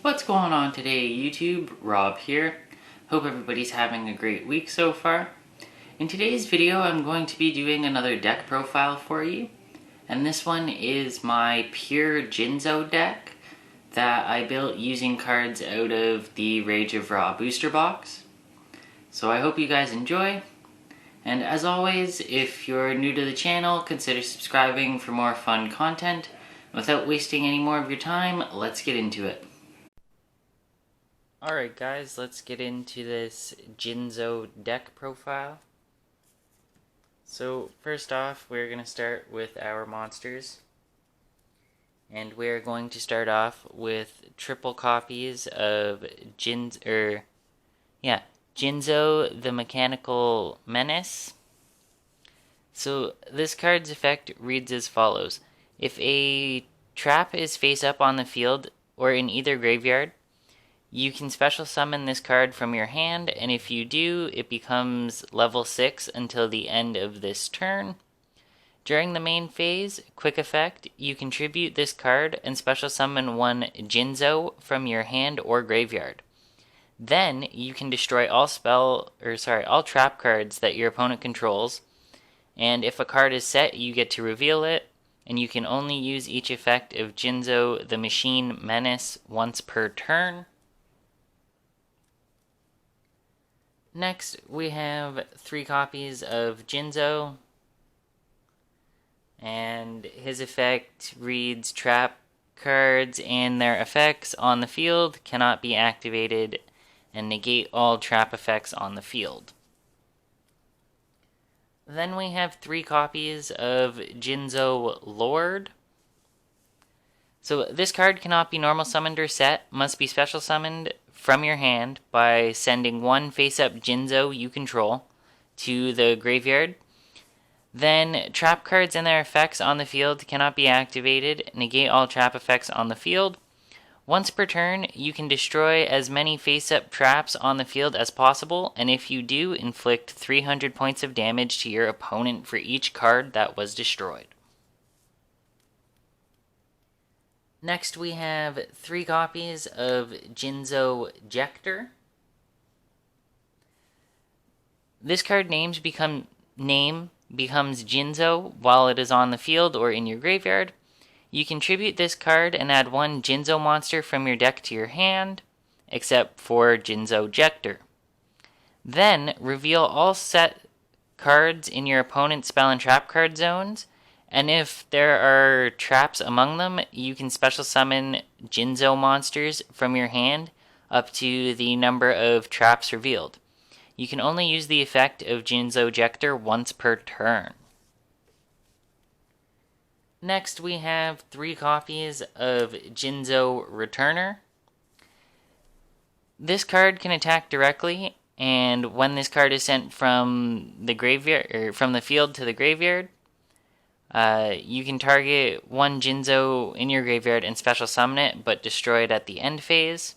What's going on today, YouTube? Rob here. Hope everybody's having a great week so far. In today's video, I'm going to be doing another deck profile for you. And this one is my pure Jinzo deck that I built using cards out of the Rage of Ra booster box. So I hope you guys enjoy. And as always, if you're new to the channel, consider subscribing for more fun content. Without wasting any more of your time, let's get into it. Alright guys, let's get into this Jinzo deck profile. So first off, we're going to start with our monsters. And we're going to start off with triple copies of Jinzo the Mechanical Menace. So this card's effect reads as follows. If a trap is face up on the field or in either graveyard, you can special summon this card from your hand, and if you do, it becomes level 6 until the end of this turn. During the main phase, quick effect, you contribute this card and special summon one Jinzo from your hand or graveyard. Then, you can destroy all trap cards that your opponent controls, and if a card is set, you get to reveal it, and you can only use each effect of Jinzo the Machine Menace once per turn. Next, we have 3 copies of Jinzo, and his effect reads trap cards and their effects on the field cannot be activated and negate all trap effects on the field. Then we have 3 copies of Jinzo Lord. So this card cannot be normal summoned or set, must be special summoned from your hand by sending one face-up Jinzo you control to the graveyard. Then trap cards and their effects on the field cannot be activated, negate all trap effects on the field. Once per turn, you can destroy as many face-up traps on the field as possible, and if you do, inflict 300 points of damage to your opponent for each card that was destroyed. Next, we have 3 copies of Jinzo Jector. This card becomes Jinzo while it is on the field or in your graveyard. You contribute this card and add one Jinzo monster from your deck to your hand, except for Jinzo Jector. Then, reveal all set cards in your opponent's spell and trap card zones, and if there are traps among them, you can special summon Jinzo monsters from your hand up to the number of traps revealed. You can only use the effect of Jinzo Jector once per turn. Next, we have 3 copies of Jinzo Returner. This card can attack directly, and when this card is sent from the graveyard or from the field to the graveyard, you can target one Jinzo in your graveyard and special summon it, but destroy it at the end phase.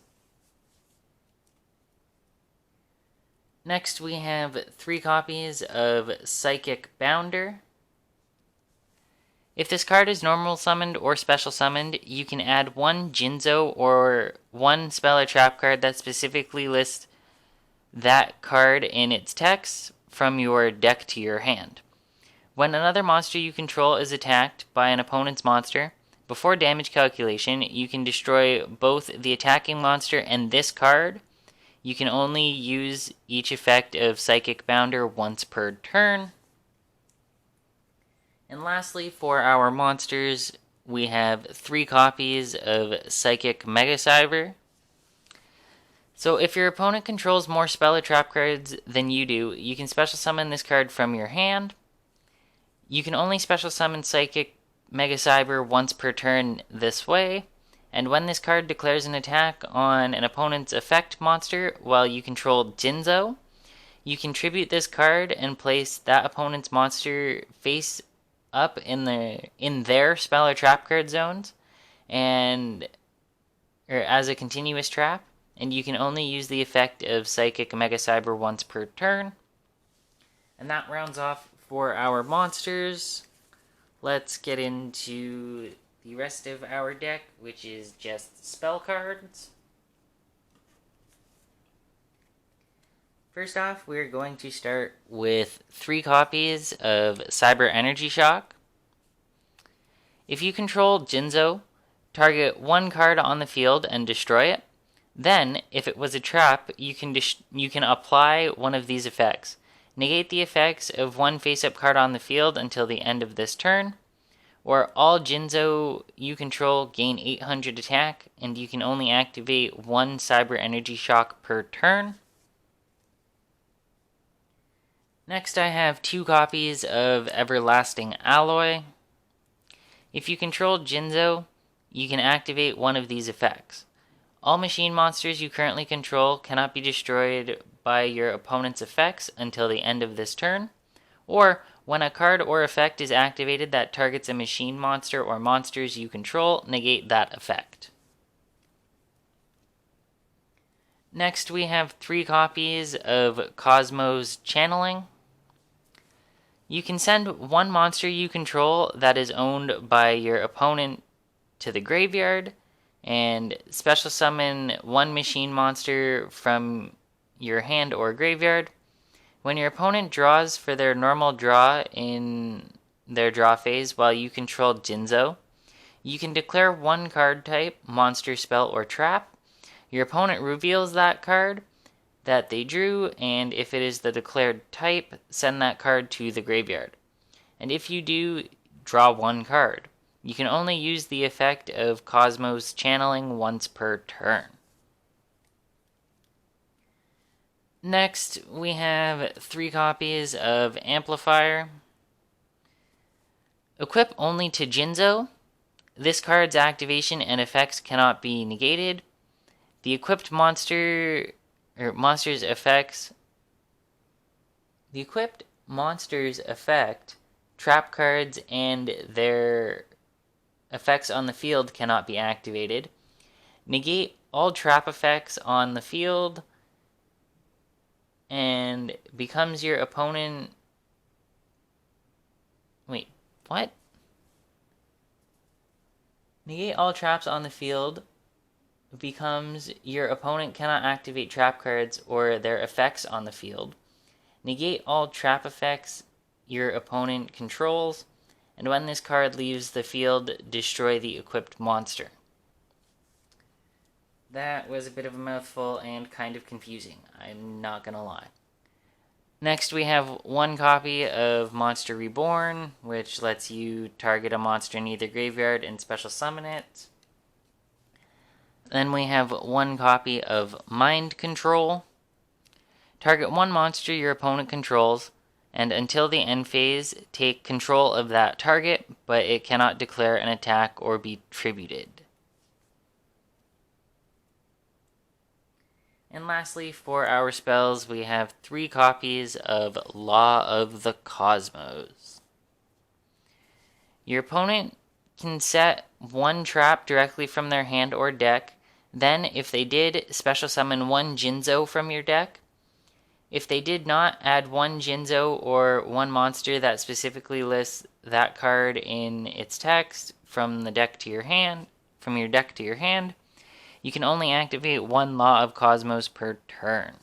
Next, we have 3 copies of Psychic Bounder. If this card is normal summoned or special summoned, you can add one Jinzo or one spell or trap card that specifically lists that card in its text from your deck to your hand. When another monster you control is attacked by an opponent's monster, before damage calculation, you can destroy both the attacking monster and this card. You can only use each effect of Psychic Bounder once per turn. And lastly, for our monsters, we have 3 copies of Psychic Mega Cyber. So if your opponent controls more spell or trap cards than you do, you can special summon this card from your hand. You can only special summon Psychic Mega Cyber once per turn this way, and when this card declares an attack on an opponent's effect monster while you control Jinzo, you contribute this card and place that opponent's monster face up in their spell or trap card zones, or as a continuous trap, and you can only use the effect of Psychic Mega Cyber once per turn. And that rounds off for our monsters. Let's get into the rest of our deck, which is just spell cards. First off, we're going to start with 3 copies of Cyber Energy Shock. If you control Jinzo, target 1 card on the field and destroy it. Then, if it was a trap, you can apply one of these effects. Negate the effects of 1 face-up card on the field until the end of this turn. Or all Jinzo you control gain 800 attack, and you can only activate 1 Cyber Energy Shock per turn. Next, I have 2 copies of Everlasting Alloy. If you control Jinzo, you can activate one of these effects. All machine monsters you currently control cannot be destroyed by your opponent's effects until the end of this turn. Or, when a card or effect is activated that targets a machine monster or monsters you control, negate that effect. Next, we have 3 copies of Cosmo's Channeling. You can send 1 monster you control that is owned by your opponent to the graveyard, and special summon 1 machine monster from your hand or graveyard. When your opponent draws for their normal draw in their draw phase while you control Jinzo, you can declare 1 card type, monster, spell, or trap. Your opponent reveals that card that they drew, and if it is the declared type, send that card to the graveyard. And if you do, draw 1 card. You can only use the effect of Cosmo's Channeling once per turn. Next, we have 3 copies of Amplifier. Equip only to Jinzo. This card's activation and effects cannot be negated. The equipped monster's effect, trap cards, and their effects on the field cannot be activated. Negate all trap effects on the field and becomes your opponent. Wait, what? Negate all traps on the field becomes your opponent cannot activate trap cards or their effects on the field. Negate all trap effects your opponent controls, and when this card leaves the field, destroy the equipped monster. That was a bit of a mouthful and kind of confusing, I'm not gonna lie. Next, we have 1 copy of Monster Reborn, which lets you target a monster in either graveyard and special summon it. Then we have 1 copy of Mind Control. Target 1 monster your opponent controls, and until the end phase, take control of that target, but it cannot declare an attack or be tributed. And lastly, for our spells, we have 3 copies of Law of the Cosmos. Your opponent can set 1 trap directly from their hand or deck. Then, if they did, special summon 1 Jinzo from your deck. If they did not, add 1 Jinzo or 1 monster that specifically lists that card in its text from your deck to your hand. You can only activate 1 Law of Cosmos per turn.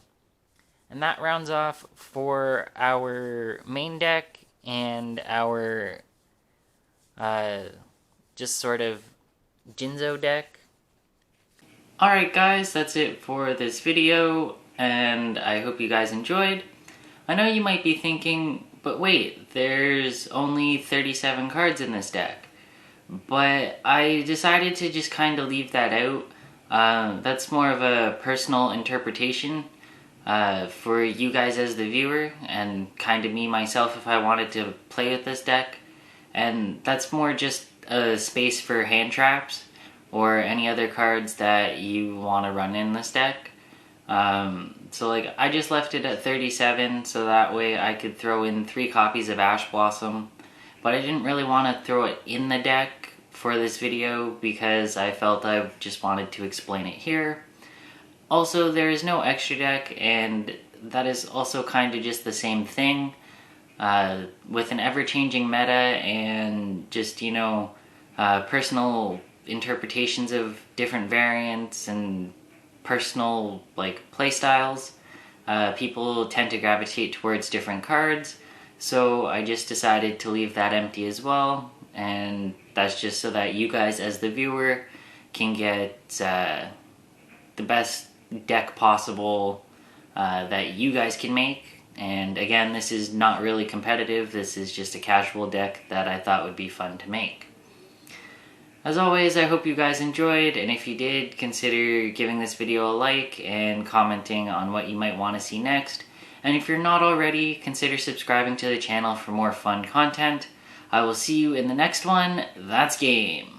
And that rounds off for our main deck and our just sort of Jinzo deck. Alright guys, that's it for this video, and I hope you guys enjoyed. I know you might be thinking, but wait, there's only 37 cards in this deck. But I decided to just kind of leave that out. That's more of a personal interpretation for you guys as the viewer, and kind of me myself if I wanted to play with this deck. And that's more just a space for hand traps or any other cards that you want to run in this deck. So like, I just left it at 37 so that way I could throw in 3 copies of Ash Blossom, but I didn't really want to throw it in the deck for this video because I felt I just wanted to explain it here. Also, there is no extra deck, and that is also kind of just the same thing. With an ever-changing meta and just, you know, personal interpretations of different variants and personal, like, playstyles, people tend to gravitate towards different cards, so I just decided to leave that empty as well, and that's just so that you guys as the viewer can get the best deck possible that you guys can make. And again, this is not really competitive, this is just a casual deck that I thought would be fun to make. As always, I hope you guys enjoyed, and if you did, consider giving this video a like and commenting on what you might want to see next. And if you're not already, consider subscribing to the channel for more fun content. I will see you in the next one. That's game!